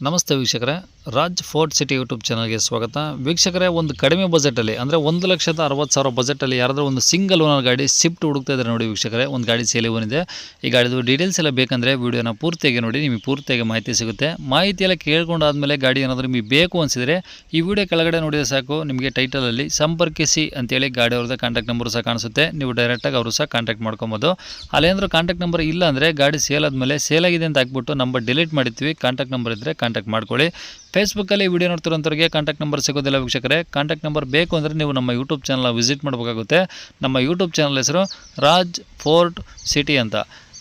ನಮಸ್ತೆ ವೀಕ್ಷಕರೇ, Raj fort city YouTube ಚಾನಲ್ಗೆ ಸ್ವಾಗತ. ವೀಕ್ಷಕರೇ, ಒಂದು ಕಡಿಮೆ ಬಜೆಟಲ್ಲಿ ಅಂದರೆ 1,60,000 ಬಜೆಟಲ್ಲಿ ಯಾರಾದರೂ ಒಂದು ಸಿಂಗಲ್ ಓನರ್ ಗಾಡಿ ಶಿಫ್ಟ್ ಹುಡುಕ್ತಾ ಇದ್ದಾರೆ ನೋಡಿ ವೀಕ್ಷಕರೇ. ಒಂದು ಗಾಡಿ ಸೇಲಿ ಬಂದಿದೆ. ಈ ಗಾಡಿದು ಡೀಟೇಲ್ಸ್ ಎಲ್ಲ ಬೇಕಂದರೆ ವೀಡಿಯೋನ ಪೂರ್ತಿಯಾಗಿ ನೋಡಿ, ನಿಮಗೆ ಪೂರ್ತಿಯಾಗಿ ಮಾಹಿತಿ ಸಿಗುತ್ತೆ. ಮಾಹಿತಿ ಎಲ್ಲ ಕೇಳ್ಕೊಂಡಾದ್ಮೇಲೆ ಗಾಡಿ ಏನಾದರೂ ನಿಮಗೆ ಬೇಕು ಅನಿಸಿದರೆ ಈ ವಿಡಿಯೋ ಕೆಳಗಡೆ ನೋಡಿದರೆ ಸಾಕು, ನಿಮಗೆ ಟೈಟಲಲ್ಲಿ ಸಂಪರ್ಕಿಸಿ ಅಂತೇಳಿ ಗಾಡಿ ಅವ್ರದ್ದು ಕಾಂಟ್ಯಾಕ್ಟ್ ನಂಬರ್ ಸಹ ಕಾಣಿಸುತ್ತೆ. ನೀವು ಡೈರೆಕ್ಟಾಗಿ ಅವರು ಸಹ ಕಾಂಟ್ಯಾಕ್ಟ್ ಮಾಡ್ಕೊಬೋದು. ಅಲ್ಲೇನಾದರೂ ಕಾಂಟ್ಯಾಕ್ಟ್ ನಂಬರ್ ಇಲ್ಲ ಅಂದರೆ ಗಾಡಿ ಸೇಲ್ ಆದಮೇಲೆ ಸೇಲ್ ಆಗಿದೆ ಅಂತ ಹಾಕ್ಬಿಟ್ಟು ನಂಬರ್ ಡಿಲೀಟ್ ಮಾಡಿರ್ತೀವಿ. ಕಾಂಟ್ಯಾಕ್ಟ್ ನಂಬರ್ ಇದ್ದರೆ ಕಾಂಟ್ಯಾಕ್ಟ್ ಮಾಡ್ಕೊಳ್ಳಿ. ಫೇಸ್ಬುಕ್ಕಲ್ಲಿ ವಿಡಿಯೋ ನೋಡ್ತಿರೋಂಥವ್ರಿಗೆ ಕಾಂಟ್ಯಾಕ್ಟ್ ನಂಬರ್ ಸಿಗೋದಿಲ್ಲ ವೀಕ್ಷಕರೇ. ಕಾಂಟ್ಯಾಕ್ಟ್ ನಂಬರ್ ಬೇಕು ಅಂದರೆ ನೀವು ನಮ್ಮ ಯೂಟ್ಯೂಬ್ ಚಾನಲ್ನ ವಿಸಿಟ್ ಮಾಡಬೇಕಾಗುತ್ತೆ. ನಮ್ಮ ಯೂಟ್ಯೂಬ್ ಚಾನಲ್ ಹೆಸರು ರಾಜ್ ಫೋರ್ಟ್ ಸಿಟಿ ಅಂತ.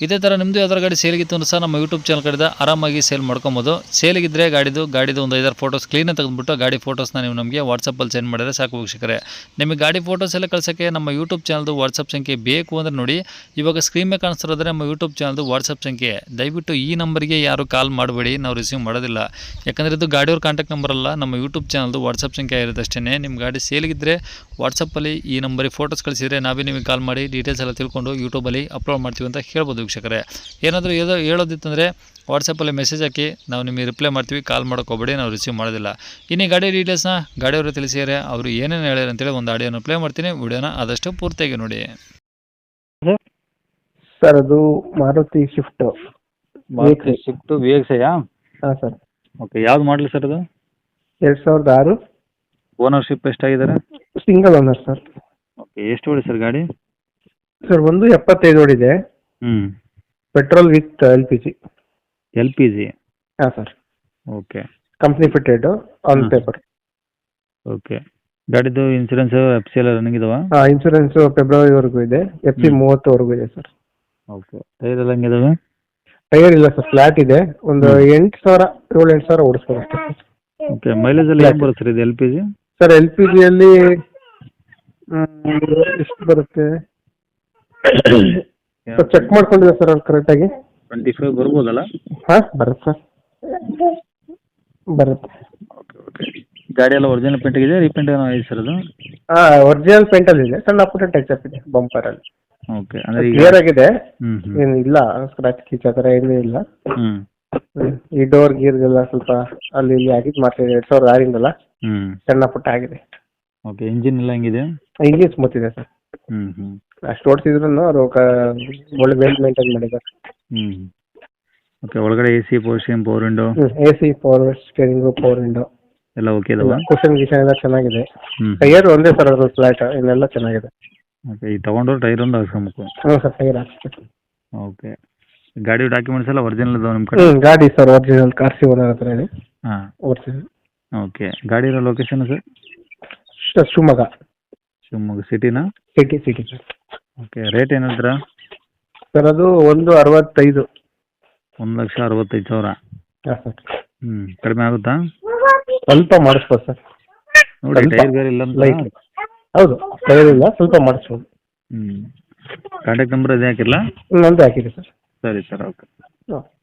ಇದೇ ಥರ ನಿಮ್ಮದು ಯಾವ್ದಾರು ಗಾಡಿ ಸೇಲಿಗಿತ್ತು ಅಂದ್ರೆ ಸಹ ನಮ್ಮ ಯೂಟ್ಯೂಬ್ ಚಾನಲ್ ಕಡೆದ ಆರಾಮಾಗಿ ಸೇಲ್ ಮಾಡ್ಕೊಬೋದು. ಸೇಲಿಗಿದ್ದರೆ ಗಾಡಿದು ಒಂದು 5-6 ಫೋಟೋಸ್ ಕ್ಲೀನಾಗಿ ತೆಗೆದುಬಿಟ್ಟು ಗಾಡಿ ಫೋಟೋಸ್ನ ನೀವು ನಮಗೆ ವಾಟ್ಸಪ್ಪಲ್ಲಿ ಸೆಂಡ್ ಮಾಡಿದರೆ ಸಾಕು ವೀಕ್ಷಕರೇ. ನಿಮಗೆ ಗಾಡಿ ಫೋಟೋಸ್ ಎಲ್ಲ ಕಳ್ಸೋಕ್ಕೆ ನಮ್ಮ ಯೂಟ್ಯೂಬ್ ಚಾನಲ್ದು ವಾಟ್ಸಪ್ ಸಂಖ್ಯೆ ಬೇಕು ಅಂದರೆ ನೋಡಿ, ಇವಾಗ ಸ್ಕ್ರೀನ್ ಮೇಲೆ ಕಾಣಿಸ್ತಿರೋದ್ರೆ ನಮ್ಮ ಯೂಟ್ಯೂಬ್ ಚಾನಲ್ದು ವಾಟ್ಸಪ್ ಸಂಖ್ಯೆ. ದಯವಿಟ್ಟು ಈ ನಂಬರ್ಗೆ ಯಾರು ಕಾಲ್ ಮಾಡಬೇಡಿ, ನಾವು ರಿಸೀವ್ ಮಾಡೋದಿಲ್ಲ. ಯಾಕಂದರೆ ಇದು ಗಾಡಿಯವ್ರ ಕಾಂಟ್ಯಾಕ್ಟ್ ನಂಬರ್ ಅಲ್ಲ, ನಮ್ಮ ಯೂಟ್ಯೂಬ್ ಚಾನಲ್ದು ವಾಟ್ಸಪ್ ಸಂಖ್ಯೆ ಇರುತ್ತೆ ಅಷ್ಟೇ. ನಿಮ್ಮ ಗಾಡಿ ಸೇಲಿಗಿದ್ದರೆ ವಾಟ್ಸಪ್ಪಲ್ಲಿ ಈ ನಂಬರಿಗೆ ಫೋಟೋಸ್ ಕಳಿಸಿದರೆ ನಾವೇ ನಿಮಗೆ ಕಾಲ್ ಮಾಡಿ ಡೀಟೇಲ್ಸ್ ಎಲ್ಲ ತಿಳ್ಕೊಂಡು ಯೂಟ್ಯೂಬಲ್ಲಿ ಅಪ್ಲೋಡ್ ಮಾಡ್ತೀವಿ ಅಂತ ಹೇಳ್ಬೋದು ವೀಕ್ಷಕರೇ. ಏನಾದರೂ ಹೇಳೋದಿತ್ತಂದರೆ ವಾಟ್ಸಪ್ಪಲ್ಲಿ ಮೆಸೇಜ್ ಹಾಕಿ, ನಾವು ನಿಮಗೆ ರಿಪ್ಲೈ ಮಾಡ್ತೀವಿ. ಕಾಲ್ ಮಾಡೋಕೆ ಹೋಗಬೇಡಿ, ನಾವು ರಿಸೀವ್ ಮಾಡೋದಿಲ್ಲ. ಇನ್ನು ಗಾಡಿ ಡೀಟೇಲ್ಸ್ನ ಗಾಡಿಯವರು ತಿಳಿಸಿದರೆ ಅವರು ಏನೇನು ಹೇಳ್ಯಾರ ಅಂತೇಳಿ ಒಂದು ಆಡಿಯೋನ ಪ್ಲೇ ಮಾಡ್ತೀನಿ. ವಿಡಿಯೋನ ಆದಷ್ಟು ಪೂರ್ತಿಯಾಗಿ ನೋಡಿ. ಸರ್, ಅದು ಮಾರುತಿ ಶಿಫ್ಟ್ ವಿ ಎಕ್ಸ್ ಐಯಾ? ಹಾಂ ಸರ್. ಓಕೆ, ಯಾವ್ದು ಮಾಡಲಿ ಸರ್ ಅದು? 2006. ಓನರ್ಶಿಪ್ ಎಷ್ಟಾಗಿದ್ದಾರೆ? Single owner sir. ಓಕೆ, ಎಷ್ಟು ಹೊಡಿ ಸರ್ ಗಾಡಿ? ಸರ್, 175 ಓಡಿದೆ. Petrol with LPG. LPG? ಹಾಂ sir. Okay. Company fitted on paper. Okay. ಗಾಡಿದು ಇನ್ಸೂರೆನ್ಸ್ FC ಎಲ್ಲ ರನ್ನಿಂಗ್ ಇದಾವ? ಹಾಂ, ಇನ್ಸೂರೆನ್ಸ್ ಫೆಬ್ರವರಿವರೆಗೂ ಇದೆ. FC 30ವರೆಗೂ ಇದೆ ಸರ್. ಓಕೆ. ಟೈರ್ ಎಲ್ಲ ಹೆಂಗಿದಾವೆ? ಟೈರ್ ಇಲ್ಲ ಸರ್, ಫ್ಲಾಟ್ ಇದೆ. ಒಂದು 7,000 ಓಡಿಸ್ತಾರೆ ಅಷ್ಟೇ. ಓಕೆ. ಮೈಲೇಜ್ ಎಲ್ಲ ಏನು ಬರುತ್ತೆ ಸರ್ ಇದು LPG? ಸರ್, LPGಯಲ್ಲಿ ಎಷ್ಟು ಬರುತ್ತೆ ಚೆಕ್ ಮಾಡ್ಕೊಂಡಿದೆ ಸರ್ ಅವ್ರು ಕರೆಕ್ಟಾಗಿ. 25 ಬರ್ಬೋದಲ್ಲ? ಹಾಂ, ಬರುತ್ತೆ ಸರ್, ಬರುತ್ತೆ. Okay okay. ಗಾಡಿ ಎಲ್ಲ ಒರಿಜಿನಲ್ ಪೇಂಟ್ ಇದೆ, ರೀಪೇಂಟ್ ಏನೋ ಇದೆ ಸರ್ ಅದು? ಹಾಂ, ಒರಿಜಿನಲ್ ಪೇಂಟಲ್ಲಿ ಇದೆ. ಸಣ್ಣ ಪುಟ್ಟ ಟಚ್ ಅಪ್ ಇದೆ ಬಂಪರಲ್ಲಿ. ಓಕೆ. ಅಂದರೆ ಕ್ಲಿಯರ್ ಆಗಿದೆ, ಹ್ಞೂ ಏನು ಇಲ್ಲ, ಸ್ಕ್ರಾಚ್ ಕೀಚ್ ಆ ಥರ ಏನೂ ಇಲ್ಲ. ಹ್ಞೂ. ಈ ಡೋರ್ ಗೀರ್ಗೆಲ್ಲ ಸ್ವಲ್ಪ ಅಲ್ಲಿ ಇಲ್ಲಿ ಆಗಿದ್ದು ಮಾಡ್ತಿದೆ. 2006 ಹ್ಞೂ. ಸಣ್ಣ ಪುಟ್ಟ ಆಗಿದೆ. ಓಕೆ. ಇಂಜಿನ್ ಎಲ್ಲ ಹೆಂಗಿದೆ? ಇಂಜಿನ್ ಸ್ಮೂತ್ ಇದೆ ಸರ್. ಹ್ಞೂ. ಅಷ್ಟು ಓಡಿಸಿದ್ರು ಅವರು ಒಳ್ಳೆ ವೆಲ್ ಮೇಂಟೈನ್ ಮಾಡಿದ್ದಾರೆ. ಹ್ಞೂ. ಓಕೆ. ಒಳಗಡೆ AC, power window? AC, power steering, power window ಎಲ್ಲ ಓಕೆ ಇದಾವ? ಕುಷನ್ ಗಿಷನ್ ಎಲ್ಲ ಚೆನ್ನಾಗಿದೆ. ಹ್ಞೂ. ಟೈರ್ ಒಂದೇ ಸರ್, ಅದು ಫ್ಲಾಟ್, ಇನ್ನೆಲ್ಲ ಚೆನ್ನಾಗಿದೆ. ಓಕೆ. ಈ ತೊಗೊಂಡ್ರೆ ಟೈರ್ ಒಂದು ಹಾಕ್ಸ್ಕೊಬೇಕು? ಹ್ಞೂ ಸರ್, ಟೈರ್ ಹಾಕ್ಸ್ಬೇಕು. ಓಕೆ. ಗಾಡಿ ಡಾಕ್ಯುಮೆಂಟ್ಸ್ ಎಲ್ಲ ಒರಿಜಿನಲ್ ಇದಾವೆ ನಿಮ್ಮ ಕಡೆ? ಗಾಡಿ ಸರ್ ಒರಿಜಿನಲ್ ಕಾರ್ಸಿ ಓನರ್ ಹತ್ರ ಇದೆ. ಹಾಂ. ಒರಿಜಿನಲ್. ಓಕೆ. ಗಾಡಿ ಇರೋ ಲೊಕೇಶನ್ ಸರ್? ಶಿವಮೊಗ್ಗ ಸಿಟಿನಾ? City sir. ಓಕೆ. ರೇಟ್ ಏನು ಹೇಳ್ತೀರಾ ಸರ್? ಅದು 165. 1,65,000? ಹಾಂ ಸರ್. ಕಡಿಮೆ ಆಗುತ್ತಾ? ಸ್ವಲ್ಪ ಮಾಡಿಸ್ಬೋದು ಸರ್. ನೋಡಿ, ಟೈರ್ ಬೇರೆ ಇಲ್ಲ ಅಂತ. ಲೈಟ್, ಹೌದು, ಟೈರ್ ಇಲ್ಲ, ಸ್ವಲ್ಪ ಮಾಡಿಸ್ಬೋದು. ಕಾಂಟ್ಯಾಕ್ಟ್ ನಂಬರ್ ಅದೇ ಹಾಕಿರಲ್ಲ? ನಂದು ಹಾಕಿದೆ ಸರ್. ಸರಿ ಸರ್, ಓಕೆ. ಹಾಂ.